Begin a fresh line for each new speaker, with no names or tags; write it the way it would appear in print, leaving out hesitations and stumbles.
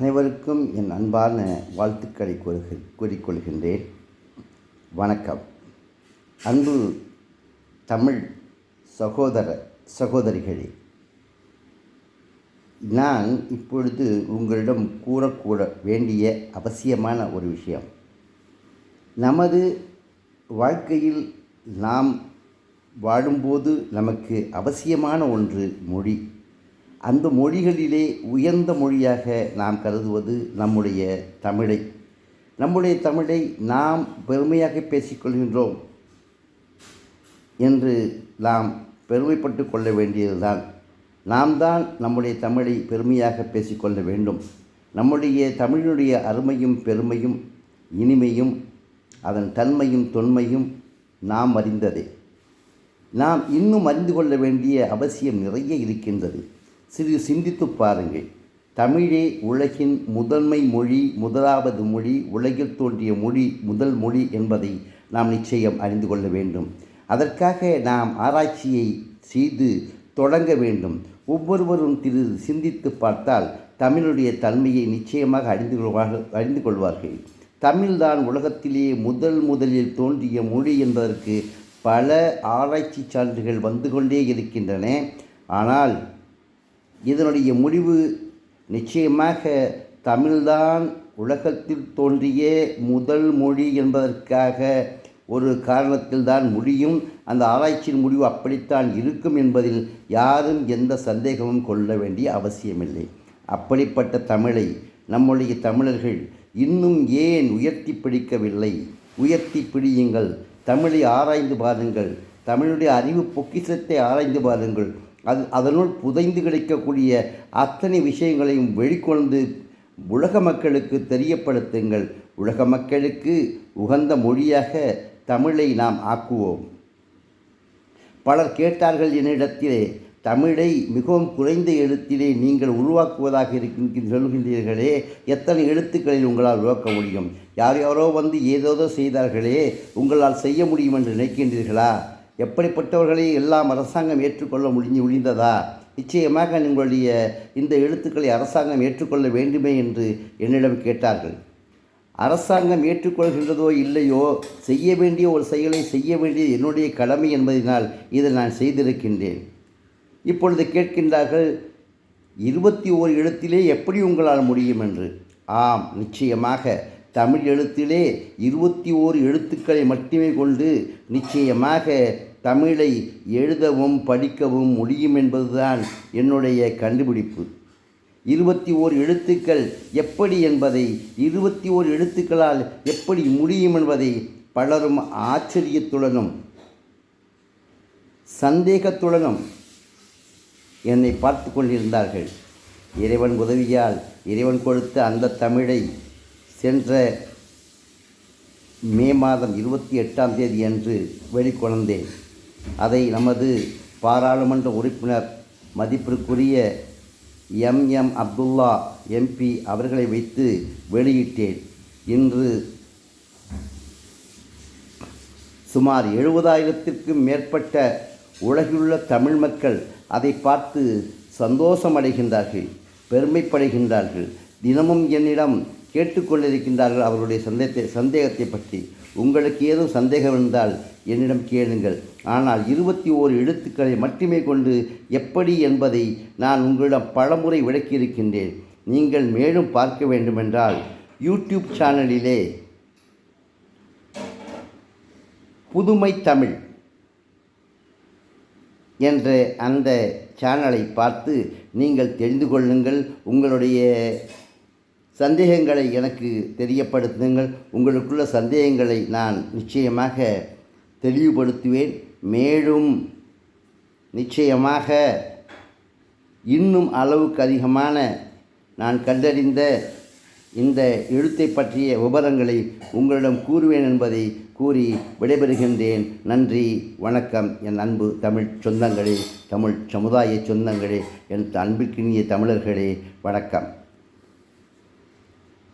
அனைவருக்கும் என் அன்பான வாழ்த்துக்களை கூறிக்கொள்கின்றேன். வணக்கம். அன்பு தமிழ் சகோதர சகோதரிகளே, நான் இப்பொழுது உங்களிடம் கூறக்கூட வேண்டிய அவசியமான ஒரு விஷயம். நமது வாழ்க்கையில் நாம் வாழும்போது நமக்கு அவசியமான ஒன்று மொழி. அந்த மொழிகளிலே உயர்ந்த மொழியாக நாம் கருதுவது நம்முடைய தமிழை. நம்முடைய தமிழை நாம் பெருமையாக பேசிக்கொள்கின்றோம் என்று நாம் பெருமைப்பட்டு கொள்ள வேண்டியதுதான். நாம் தான் நம்முடைய தமிழை பெருமையாக பேசிக்கொள்ள வேண்டும். நம்முடைய தமிழினுடைய அருமையும் பெருமையும் இனிமையும் அதன் தன்மையும் தொன்மையும் நாம் அறிந்ததே. நாம் இன்னும் அறிந்து கொள்ள வேண்டிய அவசியம் நிறைய இருக்கின்றது. சிறிது சிந்தித்து பாருங்கள். தமிழே உலகின் முதன்மை மொழி, முதலாவது மொழி, உலகில் தோன்றிய மொழி, முதல் மொழி என்பதை நாம் நிச்சயம் அறிந்து கொள்ள வேண்டும். அதற்காக நாம் ஆராய்ச்சியை செய்து தொடங்க வேண்டும். ஒவ்வொருவரும் சிந்தித்து பார்த்தால் தமிழுடைய தன்மையை நிச்சயமாக அறிந்து கொள்வார்கள். தமிழ்தான் உலகத்திலே முதலில் தோன்றிய மொழி என்பதற்கு பல ஆராய்ச்சி சான்றுகள் வந்து கொண்டே இருக்கின்றன. ஆனால் இதனுடைய முடிவு நிச்சயமாக தமிழ்தான் உலகத்தில் தோன்றிய முதல் மொழி என்பதற்காக ஒரு காரணத்தில்தான் முடியும். அந்த ஆராய்ச்சியின் முடிவு அப்படித்தான் இருக்கும் என்பதில் யாரும் எந்த சந்தேகமும் கொள்ள வேண்டிய அவசியமில்லை. அப்படிப்பட்ட தமிழை நம்முடைய தமிழர்கள் இன்னும் ஏன் உயர்த்தி பிடிக்கவில்லை? உயர்த்தி பிடியுங்கள். தமிழை ஆராய்ந்து பாருங்கள். தமிழுடைய அறிவு பொக்கிஷத்தை ஆராய்ந்து பாருங்கள். அதனுள் புதைந்து கிடைக்கக்கூடிய அத்தனை விஷயங்களையும் வெளிக்கொண்டு உலக மக்களுக்கு தெரியப்படுத்துங்கள். உலக மக்களுக்கு உகந்த மொழியாக தமிழை நாம் ஆக்குவோம். பலர் கேட்டார்கள் என்னிடத்திலே, தமிழை மிகவும் குறைந்த எழுத்திலே நீங்கள் உருவாக்குவதாக சொல்கின்றீர்களே, எத்தனை எழுத்துக்களில் உங்களால் உருவாக்க முடியும்? யாரோ வந்து ஏதேதோ செய்தார்களே, உங்களால் செய்ய முடியும் என்று நினைக்கின்றீர்களா? எப்படிப்பட்டவர்களை எல்லாம் அரசாங்கம் ஏற்றுக்கொள்ள முடிந்ததா? நிச்சயமாக உங்களுடைய இந்த எழுத்துக்களை அரசாங்கம் ஏற்றுக்கொள்ள வேண்டுமே என்று என்னிடம் கேட்டார்கள். அரசாங்கம் ஏற்றுக்கொள்கின்றதோ இல்லையோ, செய்ய வேண்டிய ஒரு செயலை செய்ய வேண்டியது என்னுடைய கடமை என்பதனால் இதை நான் செய்திருக்கின்றேன். இப்பொழுது கேட்கின்றார்கள், 21 எழுத்திலே எப்படி உங்களால் முடியும் என்று. ஆம், நிச்சயமாக தமிழ் எழுத்திலே 21 எழுத்துக்களை மட்டுமே கொண்டு நிச்சயமாக தமிழை எழுதவும் படிக்கவும் முடியும் என்பதுதான் என்னுடைய கண்டுபிடிப்பு. 21 எழுத்துக்கள் எப்படி என்பதை, 21 எழுத்துக்களால் எப்படி முடியும் என்பதை பலரும் ஆச்சரியத்துடனும் சந்தேகத்துடனும் என்னை பார்த்து கொண்டிருந்தார்கள். இறைவன் உதவியால் இறைவன் கொடுத்த அந்த தமிழை சென்ற மே மாதம் 28ஆம் தேதி அன்று வெளிக்கொணர்ந்தேன். அதை நமது பாராளுமன்ற உறுப்பினர் மதிப்பிற்குரிய எம் அப்துல்லா MP அவர்களை வைத்து வெளியிட்டேன். இன்று சுமார் 70,000க்கும் மேற்பட்ட உலகிலுள்ள தமிழ் மக்கள் அதை பார்த்து சந்தோஷமடைகின்றார்கள், பெருமைப்படுகின்றார்கள். தினமும் என்னிடம் கேட்டுக்கொண்டிருக்கின்றார்கள் அவர்களுடைய சந்தேகத்தை பற்றி. உங்களுக்கு ஏதும் சந்தேகம் இருந்தால் என்னிடம் கேளுங்கள். ஆனால் 21 எழுத்துக்களை மட்டுமே கொண்டு எப்படி என்பதை நான் உங்களிடம் பலமுறை விளக்கியிருக்கின்றேன். நீங்கள் மேலும் பார்க்க வேண்டுமென்றால் யூடியூப் சேனலிலே புதுமை தமிழ் என்ற அந்த சேனலை பார்த்து நீங்கள் தெரிந்து கொள்ளுங்கள். உங்களுடைய சந்தேகங்களை எனக்கு தெரியப்படுத்துங்கள். உங்களுக்குள்ள சந்தேகங்களை நான் நிச்சயமாக தெளிவுபடுத்துவேன். மேலும் நிச்சயமாக இன்னும் அளவுக்கு அதிகமான நான் கண்டறிந்த இந்த எழுத்தை பற்றிய விவரங்களை உங்களிடம் கூறுவேன் என்பதை கூறி விடைபெறுகின்றேன். நன்றி, வணக்கம். என் அன்பு தமிழ் சொந்தங்களே, தமிழ் சமுதாய சொந்தங்களே, என் அன்பிற்கினிய தமிழர்களே, வணக்கம்.